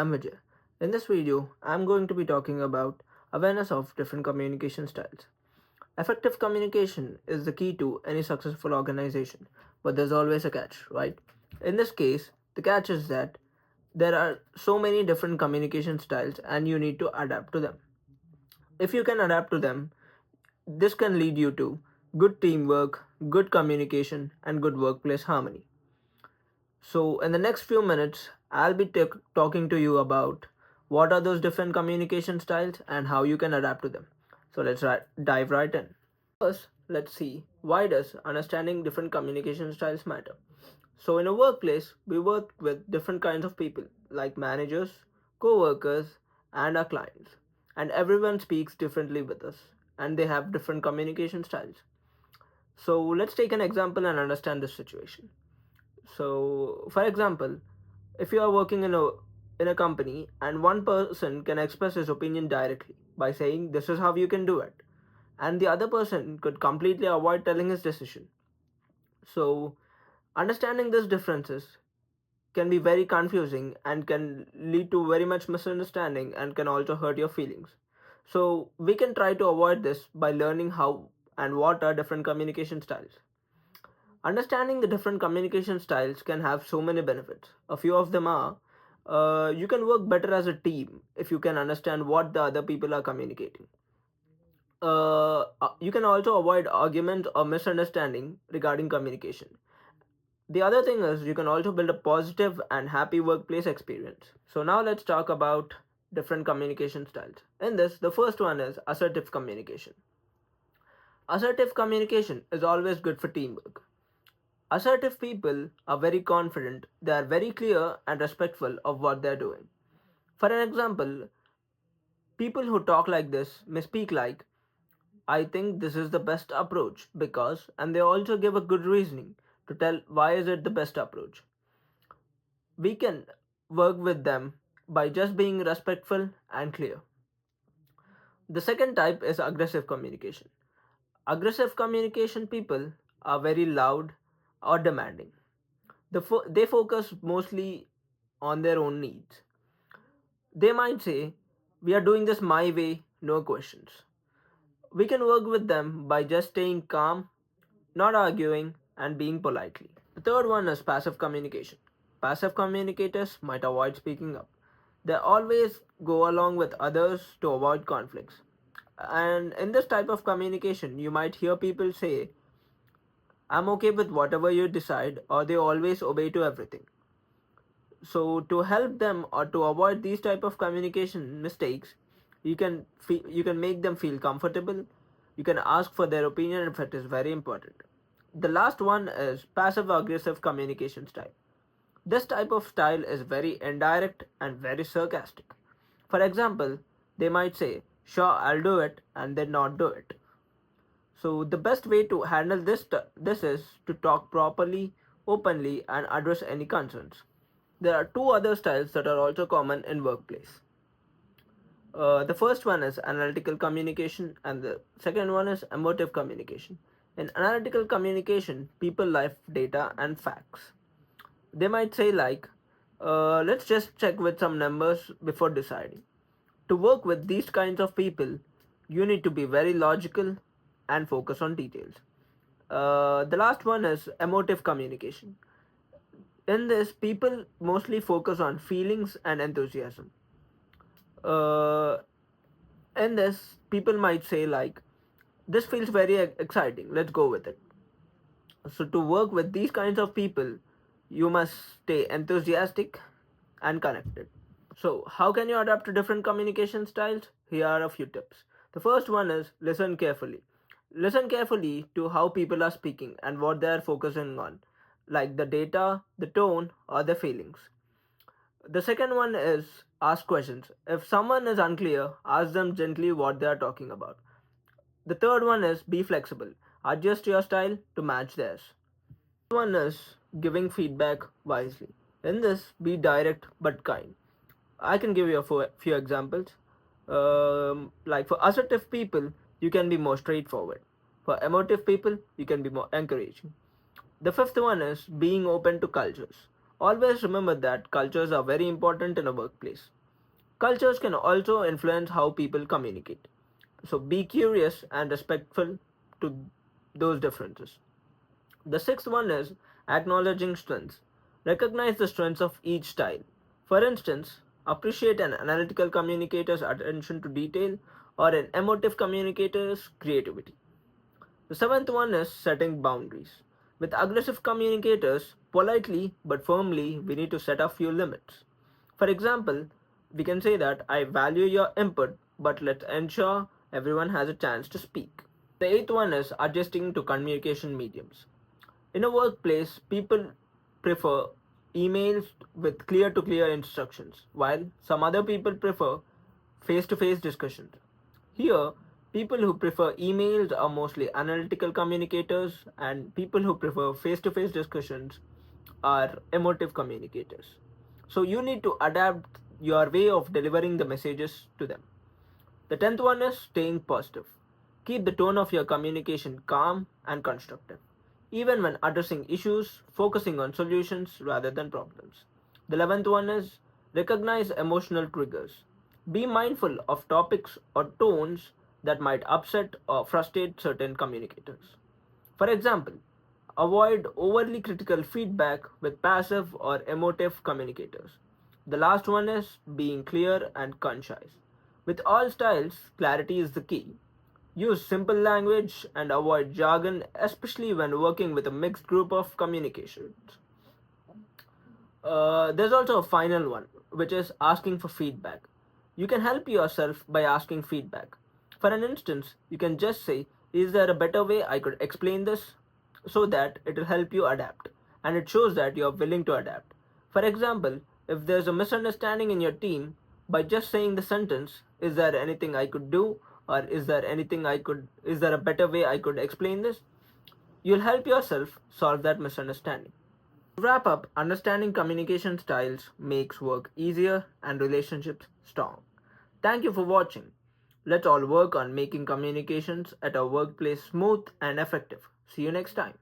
I'm Vijay. In this video, I'm going to be talking about awareness of different communication styles. Effective communication is the key to any successful organization, but there's always a catch, right? In this case, the catch is that there are so many different communication styles and you need to adapt to them. If you can adapt to them, this can lead you to good teamwork, good communication, and good workplace harmony. So, in the next few minutes, I'll be talking to you about what are those different communication styles and how you can adapt to them. So, let's dive right in. First, let's see why does understanding different communication styles matter. So, in a workplace, we work with different kinds of people like managers, co-workers, and our clients. And everyone speaks differently with us and they have different communication styles. So, let's take an example and understand this situation. So, for example, if you are working in a company and one person can express his opinion directly by saying this is how you can do it, and the other person could completely avoid telling his decision. So, understanding these differences can be very confusing and can lead to very much misunderstanding and can also hurt your feelings. So, we can try to avoid this by learning how and what are different communication styles. Understanding the different communication styles can have so many benefits. A few of them are you can work better as a team if you can understand what the other people are communicating. You can also avoid arguments or misunderstanding regarding communication. The other thing is you can also build a positive and happy workplace experience. So now let's talk about different communication styles. In this, the first one is assertive communication. Assertive communication is always good for teamwork. Assertive people are very confident, they are very clear and respectful of what they are doing. For an example, people who talk like this may speak like, I think this is the best approach because, and they also give a good reasoning to tell why is it the best approach. We can work with them by just being respectful and clear. The second type is aggressive communication. Aggressive communication people are very loud or demanding. They focus mostly on their own needs. They might say, we are doing this my way, no questions. We can work with them by just staying calm, not arguing, and being politely. The third one is passive communication. Passive communicators might avoid speaking up. They always go along with others to avoid conflicts. And in this type of communication, you might hear people say, I'm okay with whatever you decide, or they always obey to everything. So to help them or to avoid these type of communication mistakes, you can make them feel comfortable. You can ask for their opinion if it is very important. The last one is passive aggressive communication style. This type of style is very indirect and very sarcastic. For example, they might say, sure, I'll do it, and then not do it. So the best way to handle this is to talk properly, openly, and address any concerns. There are two other styles that are also common in workplace. The first one is analytical communication, and the second one is emotive communication. In analytical communication, people like data and facts. They might say like, let's just check with some numbers before deciding. To work with these kinds of people, you need to be very logical and focus on details. The last one is emotive communication. In this, people mostly focus on feelings and enthusiasm. Uh, in this, people might say like, "This feels very exciting. Let's go with it." So to work with these kinds of people, you must stay enthusiastic and connected. So how can you adapt to different communication styles? Here are a few tips. The first one is listen carefully. Listen carefully to how people are speaking and what they are focusing on, like the data, the tone, or the feelings. The second one is ask questions. If someone is unclear, ask them gently what they are talking about. The third one is be flexible. Adjust your style to match theirs. One is giving feedback wisely. In this, be direct but kind. I can give you a few examples. Like for assertive people, you can be more straightforward. For emotive people, you can be more encouraging. The fifth one is being open to cultures. Always remember that cultures are very important in a workplace. Cultures can also influence how people communicate. So be curious and respectful to those differences. The sixth one is acknowledging strengths. Recognize the strengths of each style. For instance, appreciate an analytical communicator's attention to detail or an emotive communicator's creativity. The seventh one is setting boundaries. With aggressive communicators, politely but firmly, we need to set a few limits. For example, we can say that I value your input, but let's ensure everyone has a chance to speak. The eighth one is adjusting to communication mediums. In a workplace, people prefer emails with clear to clear instructions, while some other people prefer face to face discussions. Here, people who prefer emails are mostly analytical communicators, and people who prefer face to face discussions are emotive communicators. So, you need to adapt your way of delivering the messages to them. The tenth one is staying positive. Keep the tone of your communication calm and constructive. Even when addressing issues, focusing on solutions rather than problems. The 11th one is recognize emotional triggers. Be mindful of topics or tones that might upset or frustrate certain communicators. For example, avoid overly critical feedback with passive or emotive communicators. The last one is being clear and concise. With all styles, clarity is the key. Use simple language and avoid jargon, especially when working with a mixed group of communications. There's also a final one, which is asking for feedback. You can help yourself by asking feedback. For an instance, you can just say, is there a better way I could explain this? So that it will help you adapt. And it shows that you're willing to adapt. For example, if there's a misunderstanding in your team, by just saying the sentence, is there anything I could do? Or is there a better way I could explain this? You'll help yourself solve that misunderstanding. To wrap up, understanding communication styles makes work easier and relationships strong. Thank you for watching. Let's all work on making communications at our workplace smooth and effective. See you next time.